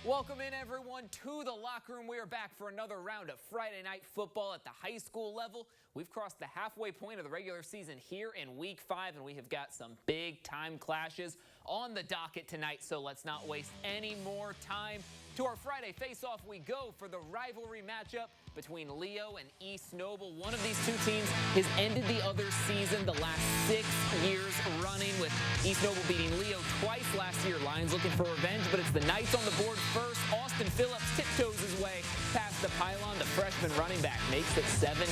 Welcome in, everyone, to the locker room. We are back for another round of Friday night football at the high school level. We've crossed the halfway point of the regular season here in Week 5, and we have got some big-time clashes on the docket tonight, so let's not waste any more time. To our Friday face-off we go for the rivalry matchup between Leo and East Noble. One of these two teams has ended the other season the last 6 years running, with East Noble beating Leo twice last year. Lions looking for revenge, but it's the Knights on the board first. Austin Phillips tiptoes his way past the pylon. The freshman running back makes it 7-0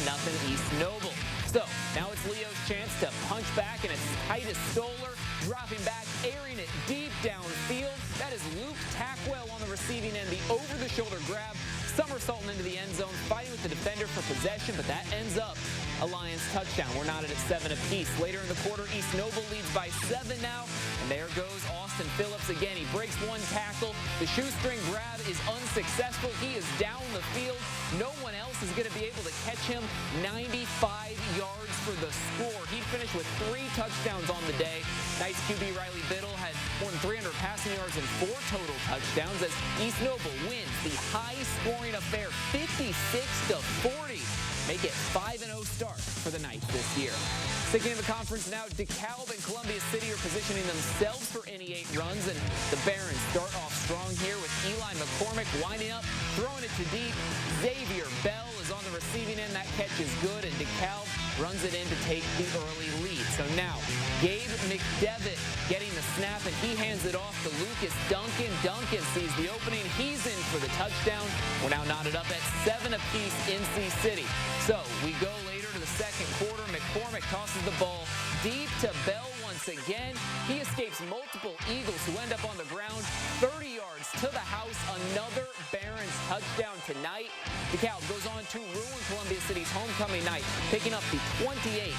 East Noble. So now it's Leo's chance to punch back, and it's Titus Stoller dropping back, airing it deep downfield. That is Luke Tackwell on the receiving end. The over-the-shoulder grab, somersaulting into the end zone, fighting with the defender for possession, but that ends up a Lions touchdown. We're knotted at 7 apiece. Later in the quarter, East Noble leads by 7 now, and there goes Austin Phillips again. He breaks one tackle. The shoestring grab is unsuccessful. He is down the field. No one else is going to be able to catch him. 95 yards for the score. He finished with 3 touchdowns on the day. Knights QB Riley Biddle had more than 300 passing yards and 4 total touchdowns as East Noble wins the high-scoring affair 56-40. Make it 5-0 start for the Knights this year. Sticking in the conference now, DeKalb and Columbia City are positioning themselves for NE8 runs, and the Barons start off strong here with Eli McCormick winding up, throwing it to deep. Xavier Bell is on the receiving end. That catch is good, and DeKalb runs it in to take the early lead. So now, Gabe McDevitt getting the snap, and he hands it off to Lucas Duncan. Duncan sees the opening. He's in for the touchdown. We're now knotted up at 7 apiece, NC City. So we go later to the second quarter. McCormick tosses the ball deep to Bell once again. He escapes multiple Eagles who end up on the ground. 30 yards to the house. Another Barons touchdown tonight. DeKalb goes on to ruin Columbia City's homecoming night, picking up the 28-7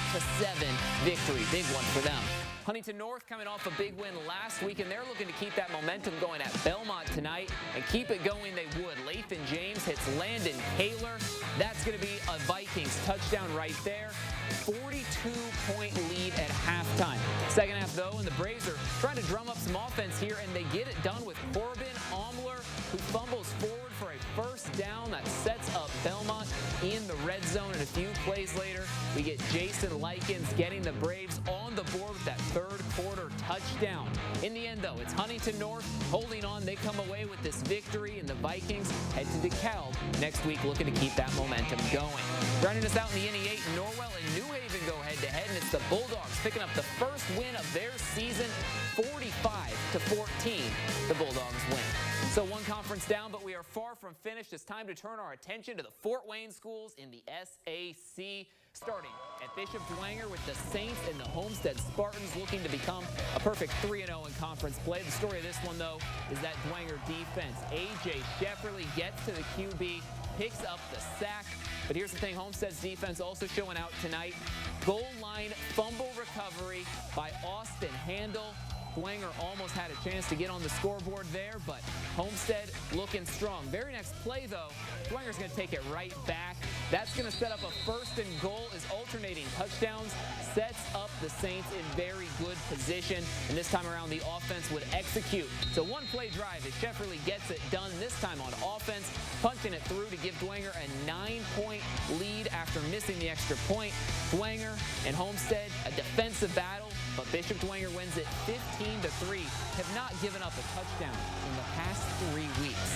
victory. Big one for them. Huntington North coming off a big win last week, and they're looking to keep that momentum going at Belmont tonight and keep it going they would. Lathan James hits Landon Taylor. That's going to be a Vikings touchdown right there. 42-point lead at halftime. Second half, though, and the Braves are trying to drum up some offense here, and they get it done with Corbin Omler, who fumbles forward for a first down that sets up Belmont in the red zone. And a few plays later, we get Jason Likens getting the Braves on the board with that third quarter touchdown. In the end, though, it's Huntington North holding on. They come away with this victory, and the Vikings head to DeKalb next week looking to keep that momentum going. Rounding us out in the NE8, Norwell and New Haven go head-to-head, and it's the Bulldogs picking up the first win of their season, 45-14. The Bulldogs win. So one conference down, but we are far from finished. It's time to turn our attention to the Fort Wayne schools in the SAC. Starting at Bishop Dwenger with the Saints and the Homestead Spartans looking to become a perfect 3-0 in conference play. The story of this one, though, is that Dwenger defense. A.J. Shefferly gets to the QB, picks up the sack. But here's the thing, Homestead's defense also showing out tonight. Goal line fumble recovery by Austin Handel. Dwenger almost had a chance to get on the scoreboard there, but Homestead looking strong. Very next play, though, Dwenger's going to take it right back. That's going to set up a first and goal as alternating touchdowns sets up the Saints in very good position. And this time around, the offense would execute. So one play drive as Shefferly gets it done, this time on offense, punching it through to give Dwenger a 9-point lead after missing the extra point. Dwenger and Homestead, a defensive battle, but Bishop Dwenger wins it 15-3, have not given up a touchdown in the past 3 weeks.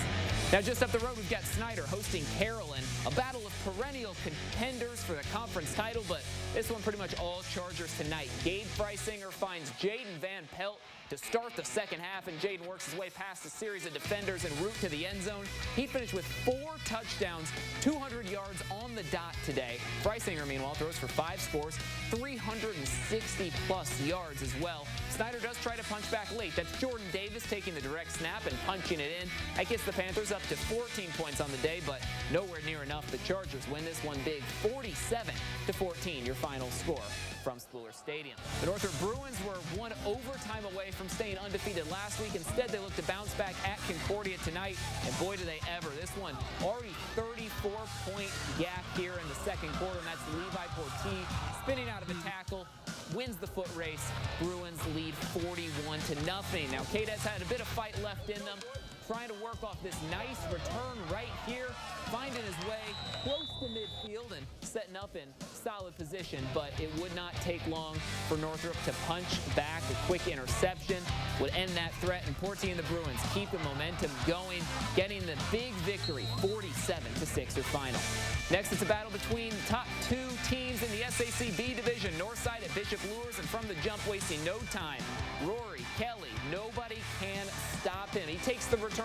Now just up the road, we've got Snyder hosting Carolyn, a battle of perennial contenders for the conference title, but this one pretty much all Chargers tonight. Gabe Freisinger finds Jaden Van Pelt to start the second half, and Jaden works his way past a series of defenders en route to the end zone. He finished with 4 touchdowns, 200 yards on the dot today. Freisinger, meanwhile, throws for 5 scores, 360-plus yards as well. Snyder does try to punch back late. That's Jordan Davis taking the direct snap and punching it in. That gets the Panthers up to 14 points on the day, but nowhere near enough. The Chargers win this one big, 47-14, your final score from Spooler Stadium. The Northrop Bruins were one overtime away from staying undefeated last week. Instead, they look to bounce back at Concordia tonight, and boy, do they ever. This one already 34-point gap here in the second quarter, and that's Levi Porti spinning out of a tackle, wins the foot race. Bruins lead 41-0. Now, Cadets had a bit of fight left in them. trying to work off this nice return right here, finding his way close to midfield and setting up in solid position, but it would not take long for Northrop to punch back. A quick interception would end that threat, and Porty and the Bruins keep the momentum going, getting the big victory, 47-6 your final. Next, it's a battle between the top two teams in the SAC B division. Northside at Bishop Luers, and from the jump, wasting no time, Rory Kelly, nobody can stop him. He takes the return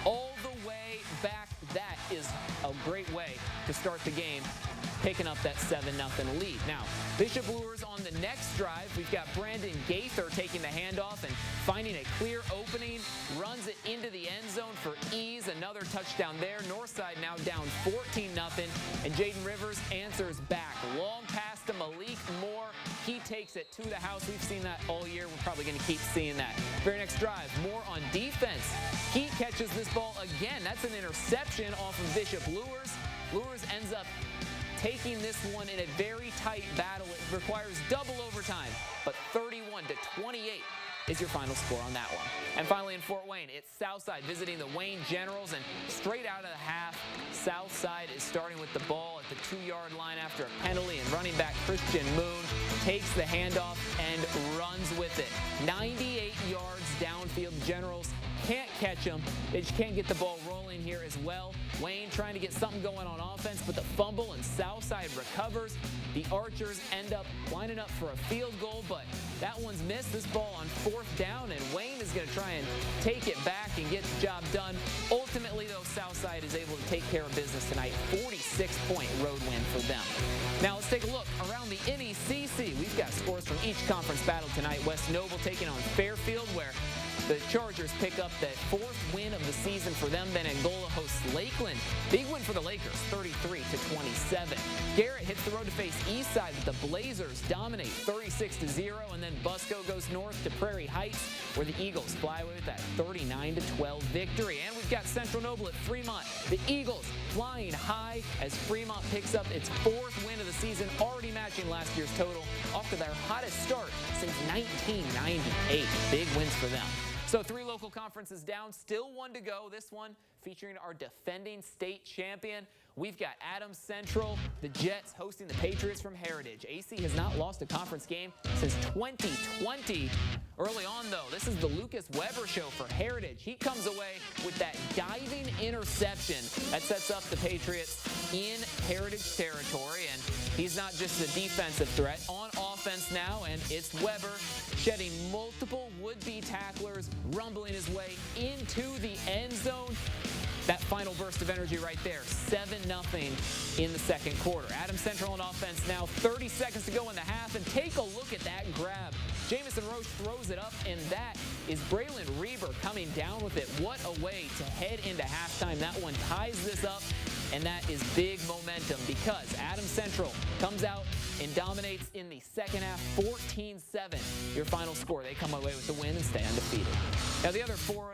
all the way back. That is a great way to start the game, picking up that 7-0 lead. Now, Bishop Luers on the next drive. We've got Brandon Gaither taking the handoff and finding a clear opening, runs it into the end zone for ease. Another touchdown there. Northside now down 14-0, and Jaden Rivers answers back. Long pass to Malik Moore. He takes it to the house. We've seen that all year. We're probably going to keep seeing that. Very next drive, Moore on defense. He catches this ball again. That's an interception off of Bishop Luers. Luers ends up taking this one in a very tight battle. It requires double overtime, but 31-28 is your final score on that one. And finally in Fort Wayne, it's Southside visiting the Wayne Generals, and straight out of the half, Southside is starting with the ball at the 2-yard line after a penalty, and running back Christian Moon takes the handoff and runs with it. 98 yards downfield. Generals can't catch him. They just can't get the ball rolling here as well. Wayne trying to get something going on offense, but the fumble, and Southside recovers. The Archers end up lining up for a field goal, but that one's missed. This ball on 4th down, and Wayne is going to try and take it back and get the job done. Ultimately, though, Southside is able to take care of business tonight. 46-point road win for them. Now let's take a look around the NECC. We've got scores from each conference battle tonight. West Noble taking on Fairfield, where the Chargers pick up the 4th win of the season for them. Then Angola hosts Lakeland. Big win for the Lakers, 33-27. Garrett hits the road to face Eastside, but the Blazers dominate 36-0. And then Busco goes north to Prairie Heights, where the Eagles fly away with that 39-12 victory. And we've got Central Noble at Fremont. The Eagles flying high as Fremont picks up its 4th win of the season, already matching last year's total, off to their hottest start since 1998. Big wins for them. So 3 local conferences down, still 1 to go. This one featuring our defending state champion. We've got Adams Central, the Jets hosting the Patriots from Heritage. AC has not lost a conference game since 2020. Early on, though, this is the Lucas Weber show for Heritage. He comes away with that diving interception that sets up the Patriots in Heritage territory. And he's not just a defensive threat. On offense now, and it's Weber shedding multiple would-be tacklers, rumbling his way into the end zone. That final burst of energy right there, 7-0 in the second quarter. Adams Central on offense now, 30 seconds to go in the half, and take a look at that grab. Jamison Roche throws it up, and that is Braylon Reber coming down with it. What a way to head into halftime. That one ties this up, and that is big momentum because Adams Central comes out and dominates in the second half, 14-7. Your final score. They come away with the win and stay undefeated. Now the other 4-0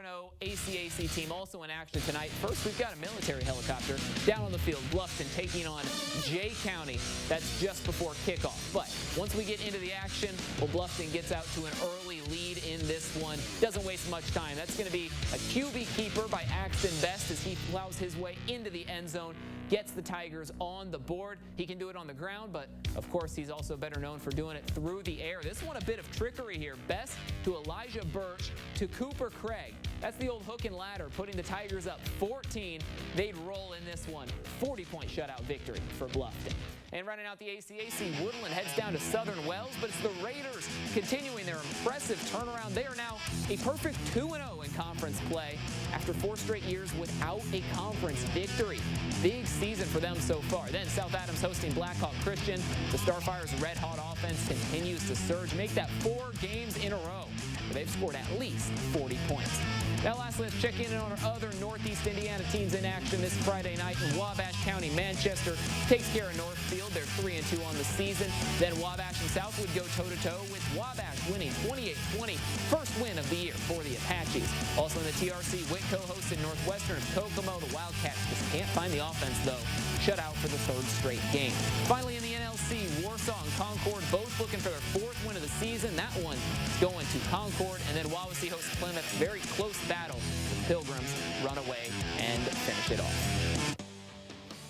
ACAC team also in action tonight. First, we've got a military helicopter down on the field. Bluffton taking on Jay County. That's just before kickoff. But once we get into the action, well, Bluffton gets out to an early lead in this one. Doesn't waste much time. That's going to be a QB keeper by Axton Best as he plows his way into the end zone. Gets the Tigers on the board. He can do it on the ground, but of course he's also better known for doing it through the air. This one a bit of trickery here. Best to Elijah Birch to Cooper Craig. That's the old hook and ladder, putting the Tigers up 14. They'd roll in this one. 40-point shutout victory for Bluffton. And running out the ACAC, Woodland heads down to Southern Wells, but it's the Raiders continuing their impressive turnaround. They are now a perfect 2-0 in conference play after 4 straight years without a conference victory. Big season for them so far. Then South Adams hosting Blackhawk Christian. The Starfire's red-hot offense continues to surge, make that 4 games in a row. They've scored at least 40 points. Now lastly, let's check in on our other Northeast Indiana teams in action this Friday night. In Wabash County, Manchester takes care of Northfield. They're 3-2 on the season. Then Wabash and Southwood go toe-to-toe with Wabash winning 28-20. First win of the year for the Apaches. Also in the TRC, Whitco hosted Northwestern of Kokomo. The Wildcats just can't find the offense, though. Shut out for the 3rd straight game. Finally in the NLC, Warsaw and Concord both looking for their 4th win of the season. That one going to Concord. Concord, and then Wawasee hosts Plymouth. Very close battle. The Pilgrims run away and finish it off.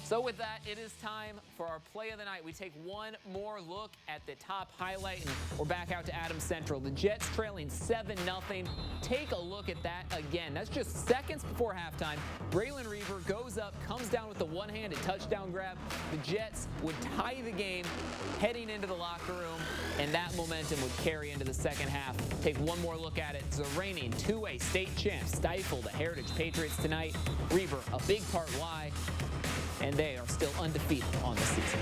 So with that, it is time for our play of the night. We take one more look at the top highlight, and we're back out to Adams Central. The Jets trailing 7-0. Take a look at that again. That's just seconds before halftime. Braylon Reaver goes up, comes down with the one-handed touchdown grab. The Jets would tie the game heading into the locker room, and that momentum would carry into the second half. Take one more look at it. The reigning 2A state champs stifle the Heritage Patriots tonight. Reaver, a big part why, and they are still undefeated on the season.